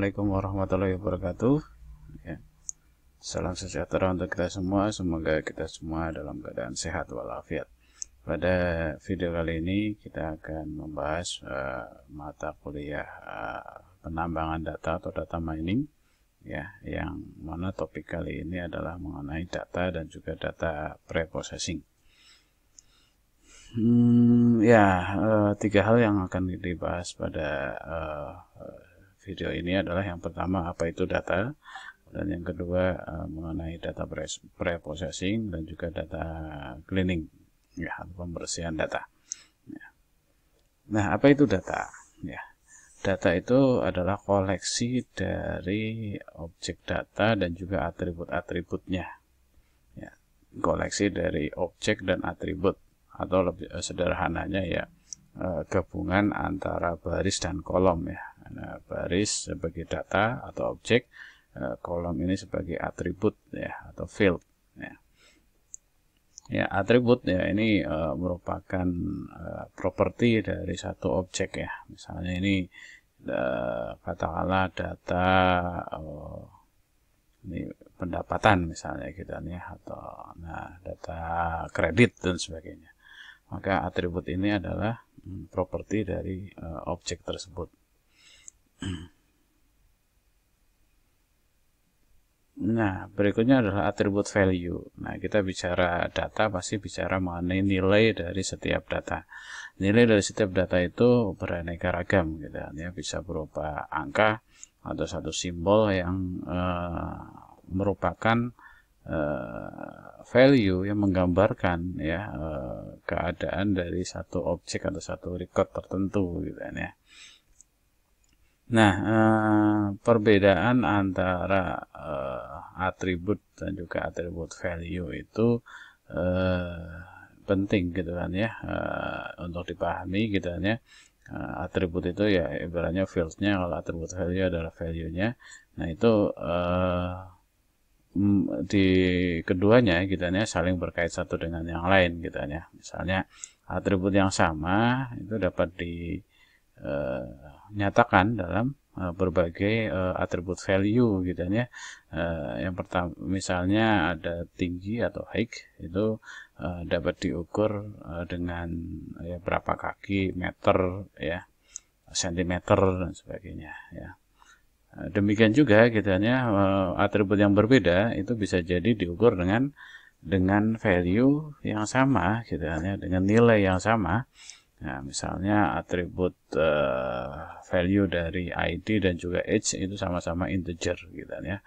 Assalamualaikum warahmatullahi wabarakatuh. Ya. Salam sejahtera untuk kita semua. Semoga kita semua dalam keadaan sehat walafiat. Pada video kali ini kita akan membahas mata kuliah penambangan data atau data mining, ya, yang mana topik kali ini adalah mengenai data dan juga data preprocessing. Tiga hal yang akan dibahas pada video ini adalah yang pertama, apa itu data, dan yang kedua mengenai data preprocessing dan juga data cleaning, ya, atau pembersihan data. Ya. Nah, apa itu data? Ya, data itu adalah koleksi dari objek data dan juga atribut-atributnya. Ya, koleksi dari objek dan atribut, atau lebih sederhananya ya, gabungan antara baris dan kolom, ya. Nah, baris sebagai data atau objek, kolom ini sebagai atribut, ya, atau field, ya. Ya, atribut ya ini merupakan properti dari satu objek, ya. Misalnya ini katakanlah data ini pendapatan misalnya gitu ya, atau data kredit dan sebagainya. Maka atribut ini adalah properti dari objek tersebut. Nah, berikutnya adalah atribut value. Nah, kita bicara data pasti bicara mengenai nilai dari setiap data. Nilai dari setiap data itu beraneka ragam gitu ya, bisa berupa angka atau satu simbol yang merupakan value yang menggambarkan, ya, keadaan dari satu objek atau satu record tertentu gitu ya. Nah, perbedaan antara atribut dan juga atribut value itu penting gitu kan ya, untuk dipahami gitu kan ya. Atribut itu ya ibaratnya field-nya, kalau atribut value adalah value-nya. Nah, itu di keduanya gitu ya saling berkait satu dengan yang lain gitu ya. Misalnya atribut yang sama itu dapat nyatakan dalam berbagai atribut value gitu ya. Yang pertama misalnya ada tinggi atau height, itu dapat diukur dengan ya berapa kaki, meter, ya, sentimeter dan sebagainya, ya. Demikian juga gitu ya, atribut yang berbeda itu bisa jadi diukur dengan value yang sama gitu ya, dengan nilai yang sama. Nah, misalnya atribut value dari ID dan juga age itu sama-sama integer gitu ya.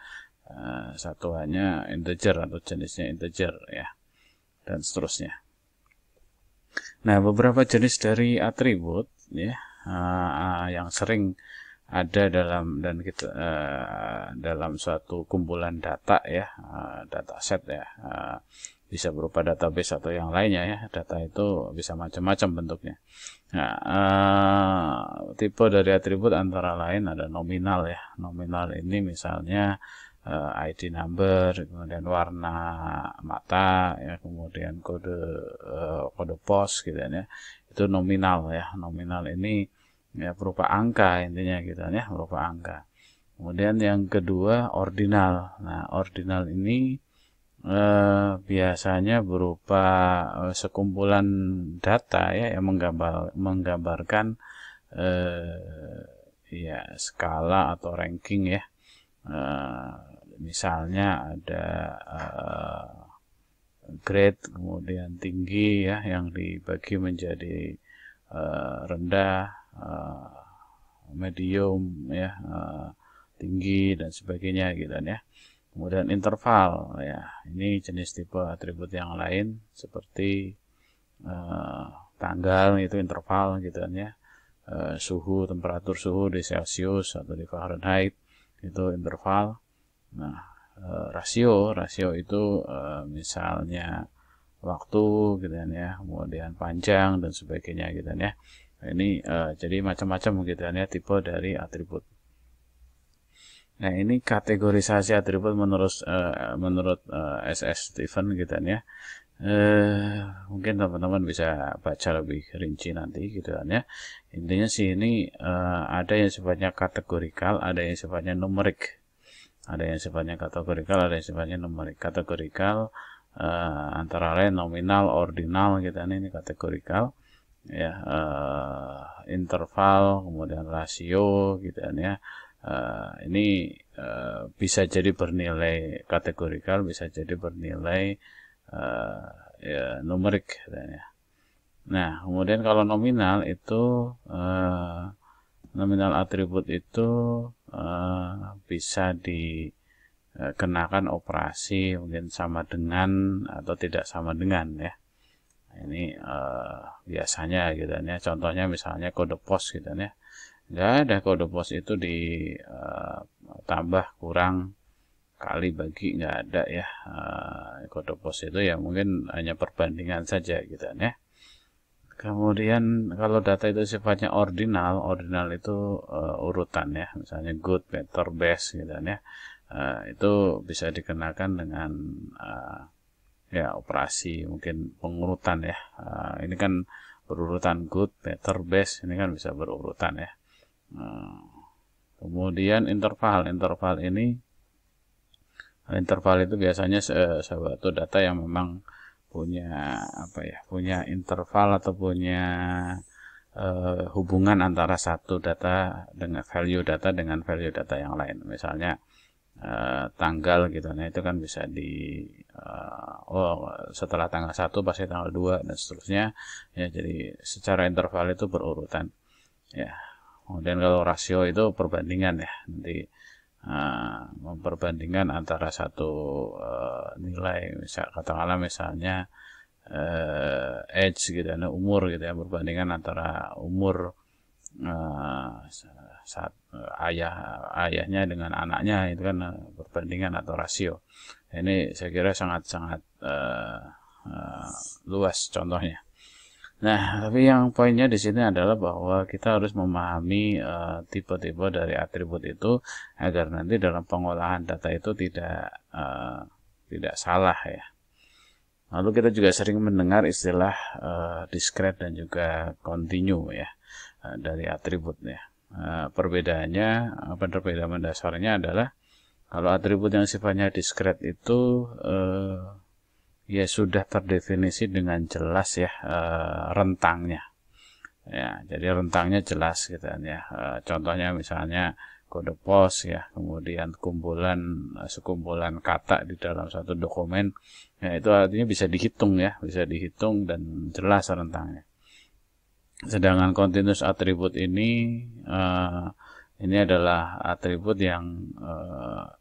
Satuannya integer atau jenisnya integer, ya, dan seterusnya. Nah, beberapa jenis dari atribut, ya, yang sering ada dalam suatu kumpulan data, ya, dataset, ya, bisa berupa database atau yang lainnya, ya. Data itu bisa macam-macam bentuknya. Nah, tipe dari atribut antara lain ada nominal, ya. Nominal ini misalnya ID number, kemudian warna mata, ya, kemudian kode pos gitu ya. Itu nominal, ya. Nominal ini ya berupa angka intinya gitu ya, berupa angka. Kemudian yang kedua ordinal. Nah, ordinal ini biasanya berupa sekumpulan data, ya, yang menggambarkan ya skala atau ranking, ya. Misalnya ada grade, kemudian tinggi, ya, yang dibagi menjadi rendah, medium, ya, tinggi dan sebagainya gitu ya. Kemudian interval, ya, ini jenis tipe atribut yang lain seperti tanggal, itu interval gitu ya. Suhu, temperatur suhu di Celsius atau di Fahrenheit, itu interval. Nah, rasio itu misalnya waktu gitu ya, kemudian panjang dan sebagainya gitu ya. Ini jadi macam-macam gitu ya tipe dari atribut. Nah, ini kategorisasi atribut menurut S.S. Stephen gitu ya. Mungkin teman-teman bisa baca lebih rinci nanti gitu kan ya. Intinya sih ini ada yang sifatnya kategorikal, ada yang sifatnya numerik. Ada yang sifatnya kategorikal, ada yang sifatnya numerik. Kategorikal antara lain nominal, ordinal gitu kan, ini kategorikal ya, interval, kemudian rasio gitu kan ya. Ini bisa jadi bernilai kategorikal, bisa jadi bernilai ya, numerik katanya. Nah, kemudian kalau nominal itu nominal atribut itu bisa dikenakan operasi mungkin sama dengan atau tidak sama dengan ya. Ini biasanya gitu ya. Contohnya misalnya kode pos gitu ya. Nggak ada kode pos itu ditambah kurang kali bagi, nggak ada ya. Kode pos itu ya mungkin hanya perbandingan saja gitu ya. Kemudian kalau data itu sifatnya ordinal, ordinal itu urutan ya, misalnya good, better, best gitu ya. Itu bisa dikenakan dengan ya operasi mungkin pengurutan ya. Ini kan berurutan good, better, best, ini kan bisa berurutan ya. Kemudian interval ini, interval itu biasanya suatu data yang memang punya apa ya, punya interval atau punya hubungan antara satu data dengan value data yang lain. Misalnya tanggal gitu, nah itu kan bisa setelah tanggal 1 pasti tanggal 2 dan seterusnya ya. Jadi secara interval itu berurutan ya. Kemudian kalau rasio itu perbandingan ya, nanti memperbandingkan antara satu nilai, katakanlah misalnya age gitu, umur gitu ya, perbandingan antara umur ayahnya dengan anaknya, itu kan perbandingan atau rasio. Ini saya kira sangat-sangat luas contohnya. Nah, tapi yang poinnya di sini adalah bahwa kita harus memahami tipe-tipe dari atribut itu agar nanti dalam pengolahan data itu tidak salah ya. Lalu kita juga sering mendengar istilah discrete dan juga continue ya, dari atribut ya. Perbedaannya, perbedaan mendasarnya adalah kalau atribut yang sifatnya discrete itu ya sudah terdefinisi dengan jelas ya rentangnya ya, jadi rentangnya jelas gitu ya. Contohnya misalnya kode pos ya, kemudian sekumpulan kata di dalam satu dokumen ya, itu artinya bisa dihitung ya, bisa dihitung dan jelas rentangnya. Sedangkan continuous atribut ini adalah atribut yang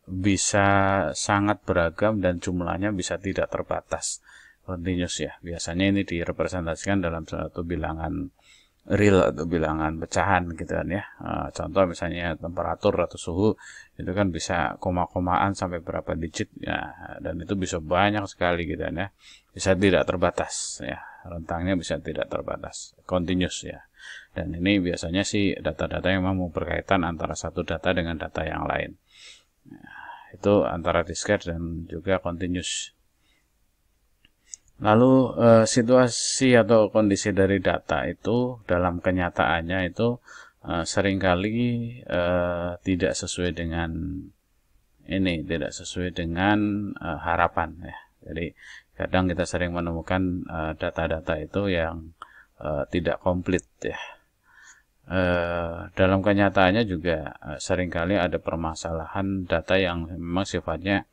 bisa sangat beragam dan jumlahnya bisa tidak terbatas. Continuous ya, biasanya ini direpresentasikan dalam suatu bilangan real atau bilangan pecahan gitu kan ya. Contoh misalnya temperatur atau suhu, itu kan bisa koma-komaan sampai berapa digit ya, dan itu bisa banyak sekali gitu kan ya. Bisa tidak terbatas ya, rentangnya bisa tidak terbatas, continuous ya. Dan ini biasanya sih data-data yang memang berkaitan antara satu data dengan data yang lain. Nah, itu antara discrete dan juga continuous. Lalu situasi atau kondisi dari data itu dalam kenyataannya itu seringkali tidak sesuai dengan harapan ya. Jadi kadang kita sering menemukan data-data itu yang tidak komplit ya. Dalam kenyataannya juga seringkali ada permasalahan data yang memang sifatnya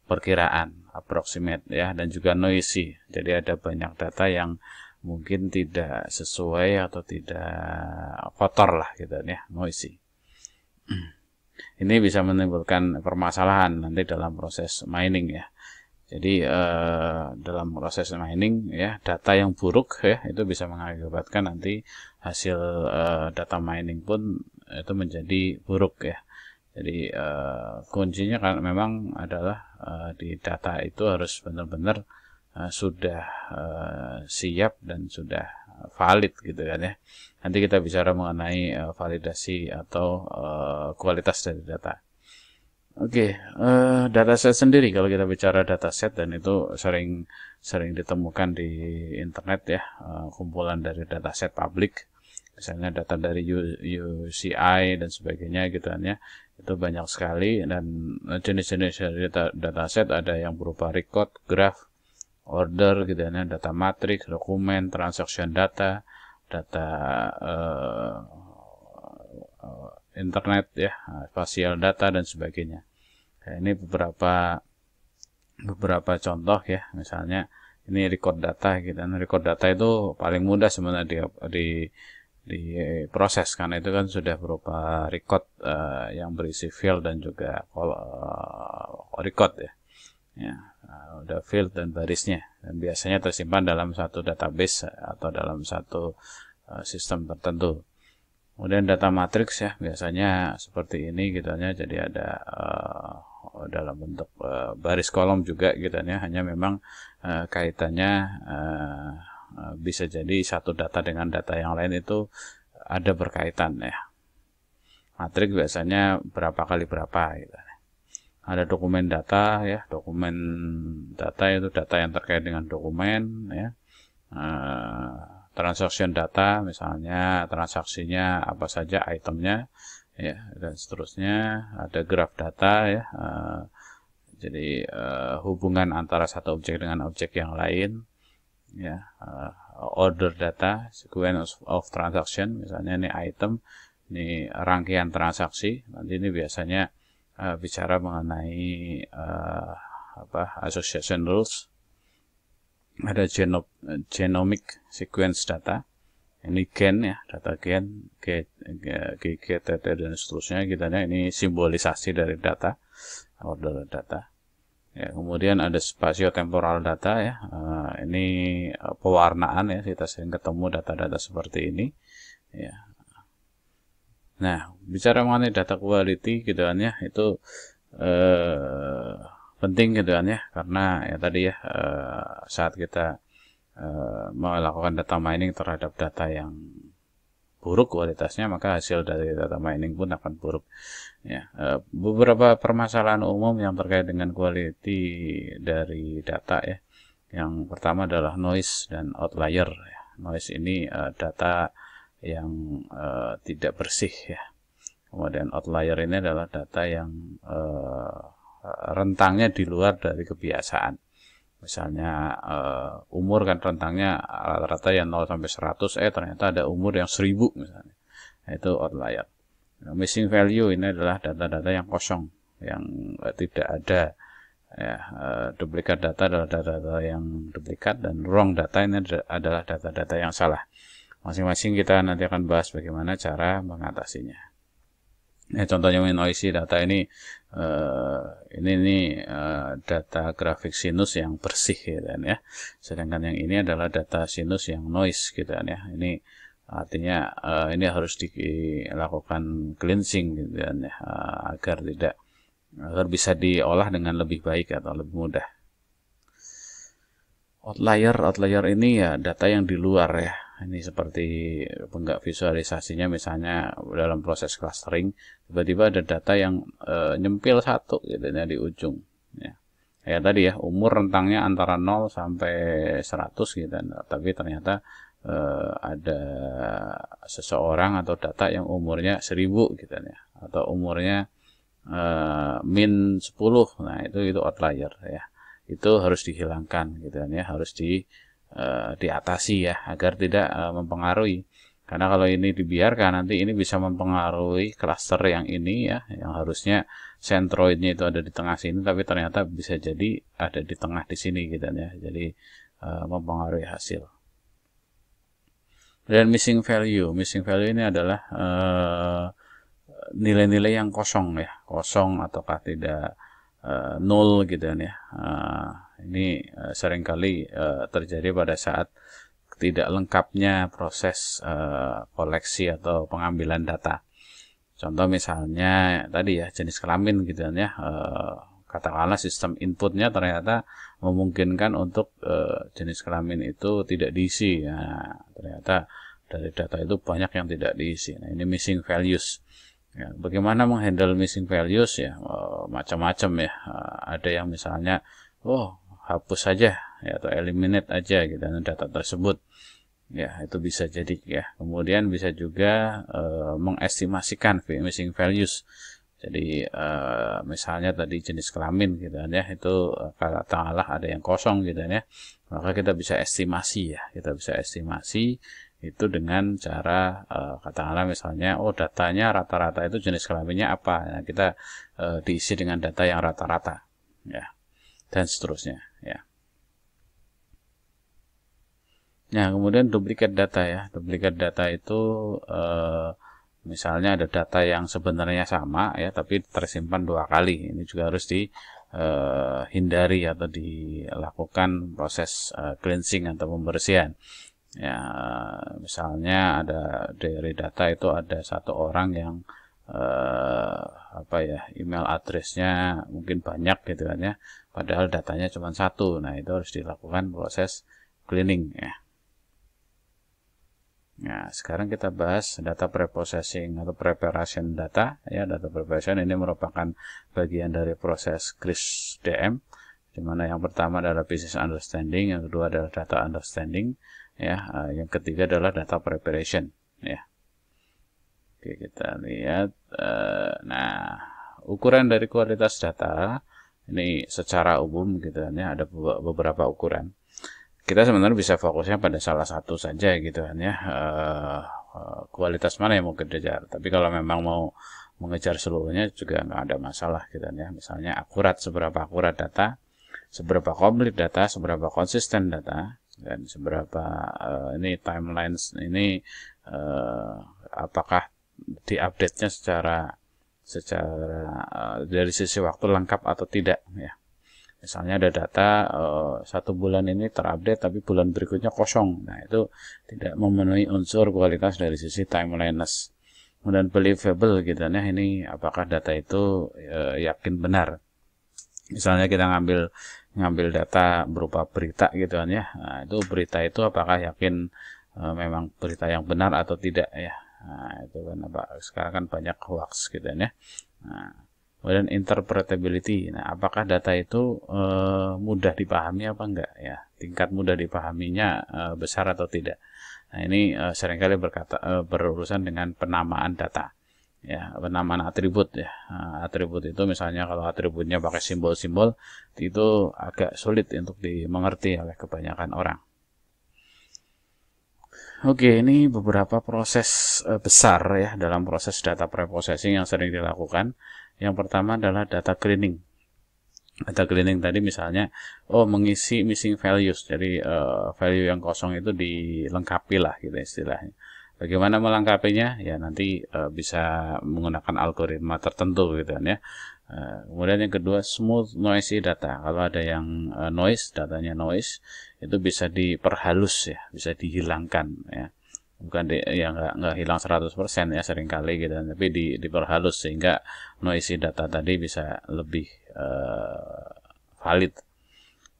perkiraan, approximate ya, dan juga noisy. Jadi ada banyak data yang mungkin tidak sesuai atau tidak kotor lah gitu ya, noisy. Ini bisa menimbulkan permasalahan nanti dalam proses mining ya. Jadi dalam proses mining ya, data yang buruk ya itu bisa mengakibatkan nanti hasil data mining pun itu menjadi buruk ya. Jadi kuncinya kan memang adalah di data itu harus benar-benar sudah siap dan sudah valid gitu kan ya. Nanti kita bicara mengenai validasi atau kualitas dari data. Oke, dataset sendiri kalau kita bicara dataset, dan itu sering ditemukan di internet ya, kumpulan dari dataset publik, misalnya data dari UCI dan sebagainya gitu kan ya, itu banyak sekali. Dan jenis-jenis dari dataset ada yang berupa record, graph, order gitu kan ya, data matrix, dokumen, transaction data, data internet ya, spasial data dan sebagainya. Nah, ini beberapa contoh ya, misalnya ini record data gitu. Dan record data itu paling mudah sebenarnya di proses, karena itu kan sudah berupa record yang berisi field dan juga record ya. Ya, udah field dan barisnya, dan biasanya tersimpan dalam satu database atau dalam satu sistem tertentu. Kemudian data matrix ya, biasanya seperti ini gitu ya, jadi ada dalam bentuk baris kolom juga gitu ya, hanya memang kaitannya bisa jadi satu data dengan data yang lain itu ada berkaitan ya. Matrix biasanya berapa kali berapa gitu. Ada dokumen data ya, dokumen data itu data yang terkait dengan dokumen ya. Transaction data, misalnya transaksinya apa saja, itemnya ya, dan seterusnya. Ada graph data ya, jadi hubungan antara satu objek dengan objek yang lain ya. Order data, sequence of transaction, misalnya ini item, ini rangkaian transaksi. Nanti ini biasanya bicara mengenai association rules. Ada genomic sequence data, ini gen ya, data gen, GTT dan seterusnya gitu ya. Ini simbolisasi dari data, order data ya. Kemudian ada spatiotemporal data ya, ini pewarnaan ya, kita sering ketemu data-data seperti ini ya. Nah, bicara mengenai data quality gitu kan ya, itu penting gitu kan ya, karena ya tadi ya, saat kita melakukan data mining terhadap data yang buruk kualitasnya, maka hasil dari data mining pun akan buruk ya. Beberapa permasalahan umum yang terkait dengan quality dari data ya, yang pertama adalah noise dan outlier ya. Noise ini data yang tidak bersih ya. Kemudian outlier ini adalah data yang rentangnya di luar dari kebiasaan. Misalnya umur kan rentangnya rata-rata yang 0 sampai 100, ternyata ada umur yang 1000 misalnya. Nah, itu outlier. Nah, missing value ini adalah data-data yang kosong, yang tidak ada ya. Duplikat data adalah data-data yang duplikat, dan wrong data ini adalah data-data yang salah. Masing-masing kita nanti akan bahas bagaimana cara mengatasinya. Nah, contohnya noisy data ini, data grafik sinus yang bersih gitu kan ya. Sedangkan yang ini adalah data sinus yang noise gitu kan ya. Ini artinya ini harus dilakukan cleansing gitu kan ya, agar bisa diolah dengan lebih baik atau lebih mudah. Outlier ini ya data yang di luar ya. Ini seperti penggak visualisasinya, misalnya dalam proses clustering tiba-tiba ada data yang nyempil satu gitu ya di ujung ya. Kayak tadi ya, umur rentangnya antara 0 sampai 100 gitu, tapi ternyata ada seseorang atau data yang umurnya 1000 gitu ya, atau umurnya min 10. Nah, itu outlier ya. Itu harus dihilangkan gitu kan ya, harus diatasi ya, agar tidak mempengaruhi. Karena kalau ini dibiarkan, nanti ini bisa mempengaruhi cluster yang ini ya, yang harusnya centroidnya itu ada di tengah sini, tapi ternyata bisa jadi ada di tengah di sini gitu ya. Jadi mempengaruhi hasil. Dan missing value ini adalah nilai-nilai yang kosong ya, kosong ataukah tidak nol gitu kan ya. Ini seringkali terjadi pada saat tidak lengkapnya proses koleksi atau pengambilan data. Contoh misalnya tadi ya, jenis kelamin gitu kan ya, katakanlah sistem inputnya ternyata memungkinkan untuk jenis kelamin itu tidak diisi ya. Ternyata dari data itu banyak yang tidak diisi. Nah, ini missing values. Ya, bagaimana menghandle missing values ya, macam-macam ya. Ada yang misalnya, oh hapus saja ya, atau eliminate aja gitu data tersebut. Ya, itu bisa jadi ya. Kemudian bisa juga mengestimasikan missing values. Jadi misalnya tadi jenis kelamin gitu ya, itu katakanlah ada yang kosong gitu ya. Maka kita bisa estimasi ya. Kita bisa estimasi itu dengan cara katakanlah misalnya datanya rata-rata itu jenis kelaminnya apa. Nah, kita diisi dengan data yang rata-rata ya. Dan seterusnya ya. Nah, kemudian duplikat data ya. Duplikat data itu misalnya ada data yang sebenarnya sama ya, tapi tersimpan 2 kali. Ini juga harus dihindari atau dilakukan proses cleansing atau pembersihan. Ya, misalnya ada dari data itu ada satu orang yang email addressnya mungkin banyak gitu kan ya, padahal datanya cuma 1. Nah, itu harus dilakukan proses cleaning ya. Nah, sekarang kita bahas data preprocessing atau preparation data ya. Data preparation ini merupakan bagian dari proses CRISP DM, di mana yang pertama adalah business understanding, yang kedua adalah data understanding ya, yang ketiga adalah data preparation ya. Oke, kita lihat nah, ukuran dari kualitas data ini secara umum gitu ya, ada beberapa ukuran. Kita sebenarnya bisa fokusnya pada salah satu saja gitu kan ya, kualitas mana yang mau kita kejar. Tapi kalau memang mau mengejar seluruhnya juga nggak ada masalah gitu kan ya. Misalnya seberapa akurat data, seberapa komplit data, seberapa konsisten data, dan seberapa ini timelines ini apakah diupdate-nya secara dari sisi waktu lengkap atau tidak ya. Misalnya ada data 1 bulan ini terupdate tapi bulan berikutnya kosong. Nah, itu tidak memenuhi unsur kualitas dari sisi timeliness. Kemudian believable gitu ya. Ini apakah data itu yakin benar. Misalnya kita ngambil data berupa berita gitu kan ya. Nah, itu berita itu apakah yakin memang berita yang benar atau tidak ya. Nah, itu kan sekarang kan banyak hoax gitu ya. Nah, kemudian interpretability. Nah, apakah data itu mudah dipahami apa enggak ya? Tingkat mudah dipahaminya besar atau tidak. Nah, ini seringkali berurusan dengan penamaan data. Ya, penamaan atribut ya. Atribut itu misalnya kalau atributnya pakai simbol-simbol itu agak sulit untuk dimengerti oleh kebanyakan orang. Oke, ini beberapa proses besar ya dalam proses data preprocessing yang sering dilakukan. Yang pertama adalah data cleaning. Data cleaning tadi misalnya, mengisi missing values. Jadi value yang kosong itu dilengkapi lah gitu istilahnya. Bagaimana melengkapinya? Ya nanti bisa menggunakan algoritma tertentu gitu kan ya. Kemudian yang kedua, smooth noisy data. Kalau ada yang datanya noise, itu bisa diperhalus ya, bisa dihilangkan ya. Bukan nggak hilang 100% ya seringkali gitu, tapi diperhalus sehingga noisy data tadi bisa lebih valid.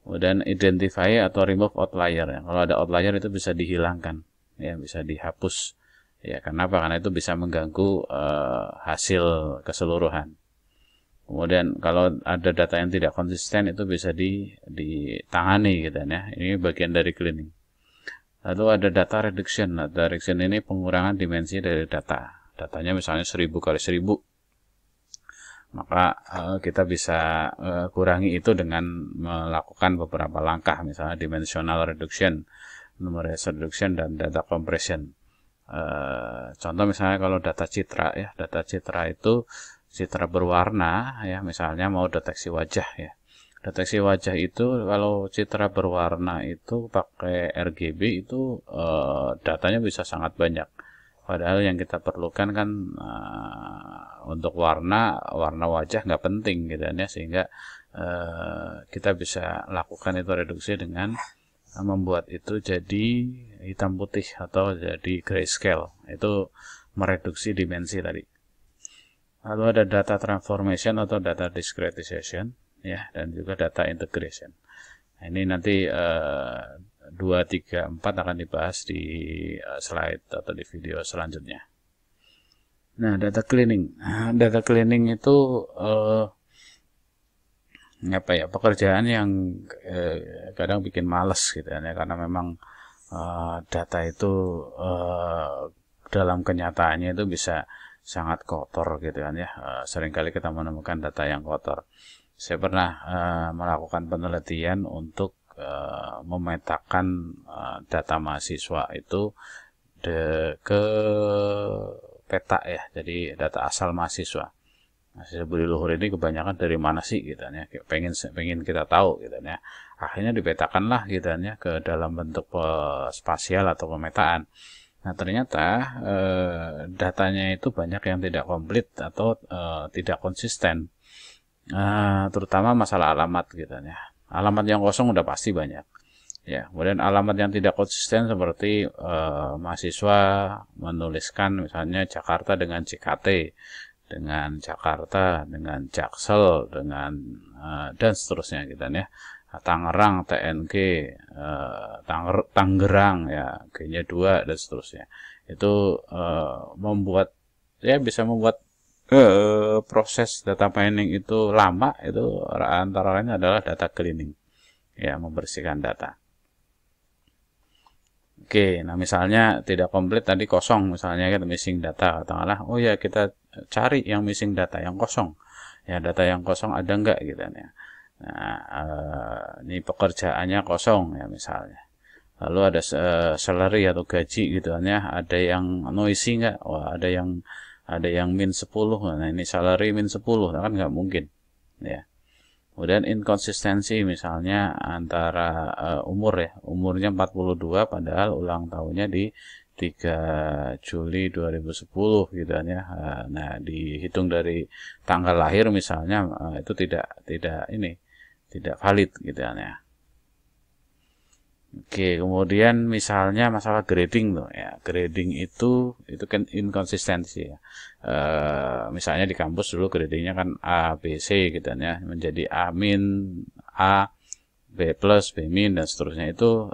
Kemudian identify atau remove outlier ya. Kalau ada outlier itu bisa dihilangkan ya, bisa dihapus ya. Kenapa? Karena itu bisa mengganggu hasil keseluruhan. Kemudian kalau ada data yang tidak konsisten itu bisa ditangani gitu ya. Ini bagian dari cleaning. Lalu ada data reduction. Data reduction ini pengurangan dimensi dari data. Datanya misalnya 1000 kali 1000. Maka kita bisa kurangi itu dengan melakukan beberapa langkah. Misalnya dimensional reduction, numerous reduction, dan data compression. Contoh misalnya kalau data citra ya. Data citra itu citra berwarna ya. Misalnya mau deteksi wajah ya. Deteksi wajah itu kalau citra berwarna itu pakai RGB itu datanya bisa sangat banyak. Padahal yang kita perlukan kan untuk warna wajah nggak penting gitu ya, sehingga kita bisa lakukan itu reduksi dengan membuat itu jadi hitam putih atau jadi grayscale. Itu mereduksi dimensi tadi. Lalu ada data transformation atau data discretization ya, dan juga data integration. Nah, ini nanti 2, 3, 4 akan dibahas di slide atau di video selanjutnya. Nah, data cleaning. Data cleaning itu apa ya, pekerjaan yang kadang bikin males gitu ya, karena memang data itu dalam kenyataannya itu bisa sangat kotor gitu kan ya. Seringkali kita menemukan data yang kotor. Saya pernah melakukan penelitian untuk memetakan data mahasiswa itu ke peta ya, jadi data asal mahasiswa. Mahasiswa Budi Luhur ini kebanyakan dari mana sih gitu ya, pengen kita tahu gitu ya. Akhirnya dipetakanlah gitu ya ke dalam bentuk spasial atau pemetaan. Nah, ternyata datanya itu banyak yang tidak komplit atau tidak konsisten. Terutama masalah alamat gitu ya. Alamat yang kosong udah pasti banyak. Ya, kemudian alamat yang tidak konsisten seperti mahasiswa menuliskan misalnya Jakarta dengan JKT, dengan Jakarta, dengan Jaksel, dengan dan seterusnya gitu ya. Tangerang, TNG, Tangerang ya, G-nya 2 dan seterusnya. Itu membuat ya bisa membuat proses data mining itu lama. Itu antara lain adalah data cleaning, ya, membersihkan data. Oke, nah misalnya tidak komplit tadi, kosong misalnya, kita missing data, katakanlah, oh ya kita cari yang missing data yang kosong, ya data yang kosong ada enggak gitu ya. Nah, ini pekerjaannya kosong ya misalnya, lalu ada salary atau gaji gitu ya, ada yang noisy enggak, wah ada yang min 10, nah ini salary min 10, kan nggak mungkin ya. Kemudian inkonsistensi misalnya antara umur ya, umurnya 42 padahal ulang tahunnya di 3 Juli 2010 gitu kan ya. Nah, dihitung dari tanggal lahir misalnya, itu tidak valid gitu kan ya. Oke, kemudian misalnya masalah grading tuh ya, grading itu kan inkonsistensi ya. Misalnya di kampus dulu gradingnya kan A, B, C gitu ya, menjadi A min, A, B plus, B min dan seterusnya. Itu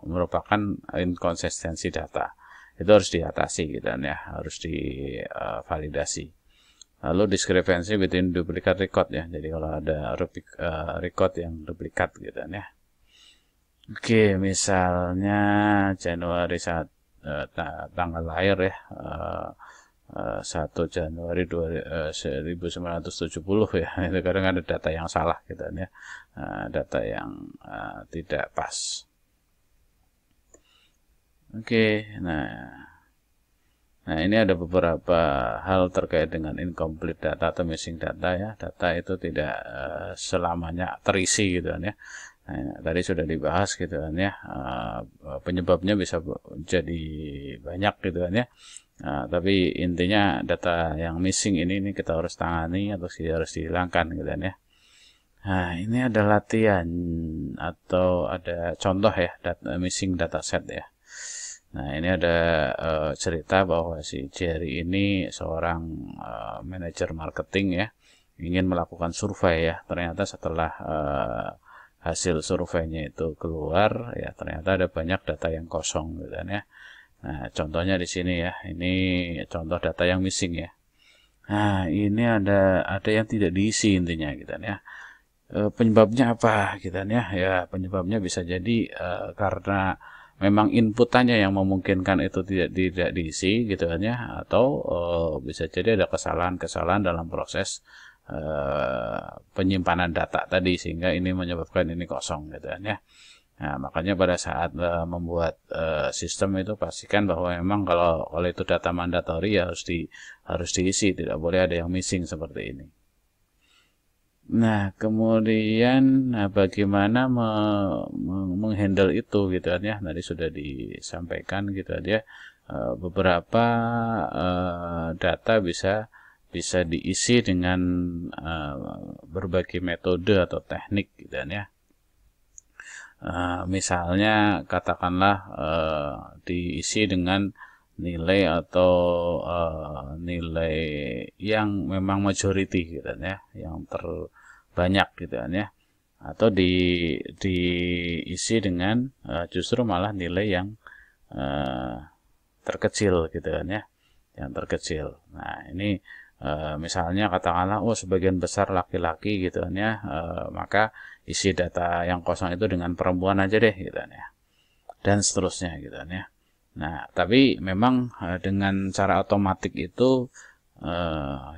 merupakan inkonsistensi data. Itu harus diatasi gitu ya, harus divalidasi. Lalu diskrepensi between duplicate record ya. Jadi kalau ada record yang duplikat gitu ya. Oke, misalnya Januari tanggal lahir ya, 1 Januari 1970 ya, itu kadang ada data yang salah gitu ya, data yang tidak pas. Oke, nah ini ada beberapa hal terkait dengan incomplete data atau missing data ya. Data itu tidak selamanya terisi gitu kan ya. Nah, tadi sudah dibahas gitu kan ya, penyebabnya bisa jadi banyak gitu kan ya. Tapi intinya data yang missing ini kita harus tangani atau harus dihilangkan gitu kan ya. Nah, ini ada latihan atau ada contoh ya, missing dataset ya. Nah, ini ada cerita bahwa si Jerry ini seorang manajer marketing ya, ingin melakukan survei ya. Ternyata setelah hasil surveinya itu keluar ya, ternyata ada banyak data yang kosong gitu kan ya. Nah, contohnya di sini ya, ini contoh data yang missing ya. Nah, ini ada yang tidak diisi intinya gitu kan ya. Penyebabnya apa gitu kan ya? Ya, penyebabnya bisa jadi karena memang inputannya yang memungkinkan itu tidak diisi gitu kan ya, atau bisa jadi ada kesalahan dalam proses penyimpanan data tadi sehingga ini menyebabkan ini kosong gitu kan ya. Nah, makanya pada saat membuat sistem itu pastikan bahwa memang kalau itu data mandatori ya harus diisi, tidak boleh ada yang missing seperti ini. Nah, kemudian bagaimana menghandle itu gitu kan ya. Tadi sudah disampaikan gitu ya. Beberapa data bisa diisi dengan berbagai metode atau teknik gitu kan ya. Misalnya katakanlah diisi dengan nilai atau nilai yang memang majority gitu kan ya, yang terbanyak gitu kan ya, atau diisi dengan justru malah nilai yang terkecil gitu kan ya. yang terkecil. Nah, ini misalnya katakanlah sebagian besar laki-laki gitu kan ya, maka isi data yang kosong itu dengan perempuan aja deh gitu kan ya, dan seterusnya gitu kan ya. Nah, tapi memang dengan cara otomatik itu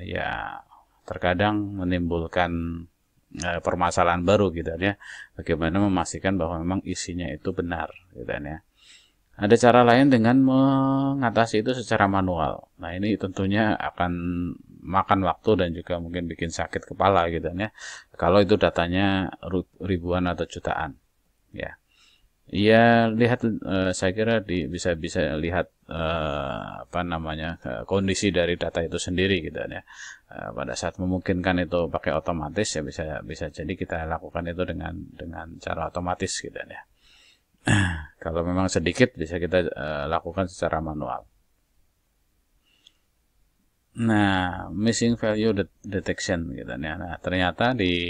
ya terkadang menimbulkan permasalahan baru gitu kan ya. Bagaimana memastikan bahwa memang isinya itu benar gitu kan ya. Ada cara lain dengan mengatasi itu secara manual. Nah, ini tentunya akan makan waktu dan juga mungkin bikin sakit kepala gitu kan ya. Kalau itu datanya ribuan atau jutaan, ya. Iya, lihat saya kira bisa lihat kondisi dari data itu sendiri gitu kan ya. Pada saat memungkinkan itu pakai otomatis ya bisa jadi kita lakukan itu dengan cara otomatis gitu kan ya. Kalau memang sedikit bisa kita lakukan secara manual. Nah, missing value detection gitu ya. Nah, ternyata di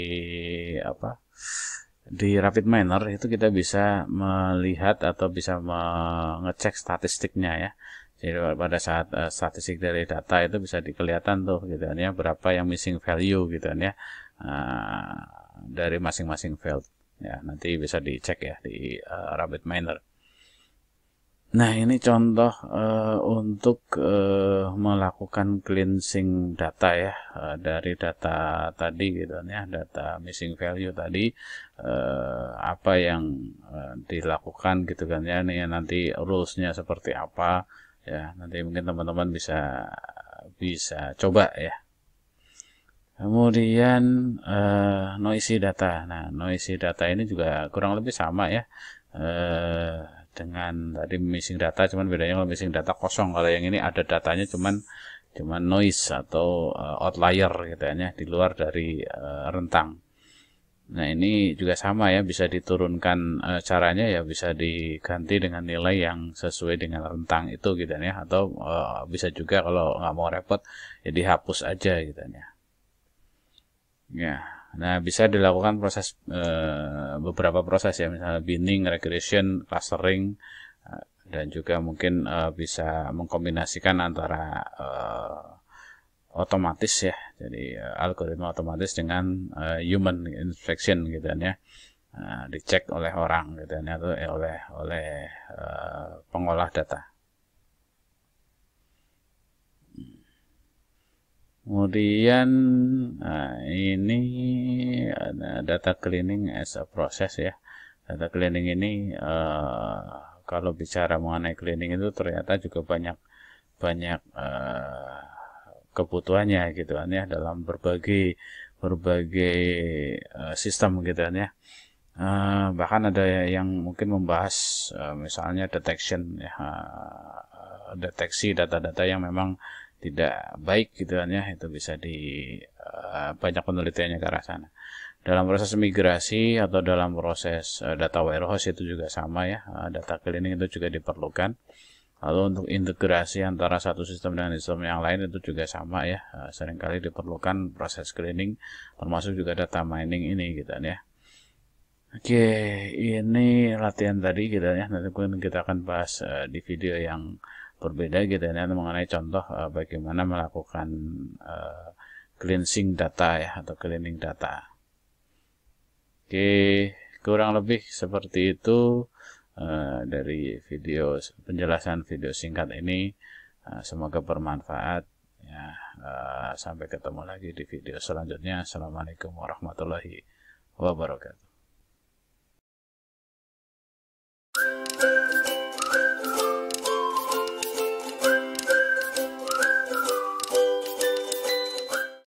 RapidMiner itu kita bisa melihat atau bisa mengecek statistiknya ya. Jadi pada saat statistik dari data itu bisa kelihatan tuh gitu kan ya, berapa yang missing value gitu kan ya, dari masing-masing field. Ya, nanti bisa dicek ya di RapidMiner. Nah, ini contoh untuk melakukan cleansing data ya, dari data tadi gitu ya, data missing value tadi, apa yang dilakukan gitu kan ya, nih nanti rulesnya seperti apa ya, nanti mungkin teman-teman bisa coba ya. Kemudian noisy data. Nah, noisy data ini juga kurang lebih sama ya, dengan tadi missing data, cuman bedanya kalau missing data kosong, kalau yang ini ada datanya cuman noise atau outlier gitu ya, di luar dari rentang. Nah, ini juga sama ya, bisa diturunkan, caranya ya bisa diganti dengan nilai yang sesuai dengan rentang itu gitu ya, atau bisa juga kalau nggak mau repot ya dihapus aja gitu ya. Ya, nah bisa dilakukan beberapa proses ya, misalnya binning, regression, clustering, dan juga mungkin bisa mengkombinasikan antara otomatis ya, jadi algoritma otomatis dengan human inspection gitu kan ya, dicek oleh orang gitu kan, atau oleh pengolah data. Kemudian ini ada data cleaning as a process ya. Data cleaning ini kalau bicara mengenai cleaning itu ternyata juga banyak kebutuhannya gitu kan ya, dalam berbagai sistem gitu kan ya. Bahkan ada yang mungkin membahas misalnya detection ya, deteksi data-data yang memang tidak baik gitu kan ya, itu bisa banyak penelitiannya ke arah sana. Dalam proses migrasi atau dalam proses data warehouse itu juga sama ya, data cleaning itu juga diperlukan. Lalu untuk integrasi antara satu sistem dengan sistem yang lain itu juga sama ya, seringkali diperlukan proses cleaning, termasuk juga data mining ini gitu kan ya. Oke, ini latihan tadi gitu ya, nanti kita akan bahas di video yang berbeda gitu ya, mengenai contoh bagaimana melakukan cleansing data ya, atau cleaning data. Oke, kurang lebih seperti itu dari penjelasan video singkat ini. Semoga bermanfaat ya. Sampai ketemu lagi di video selanjutnya. Assalamualaikum warahmatullahi wabarakatuh.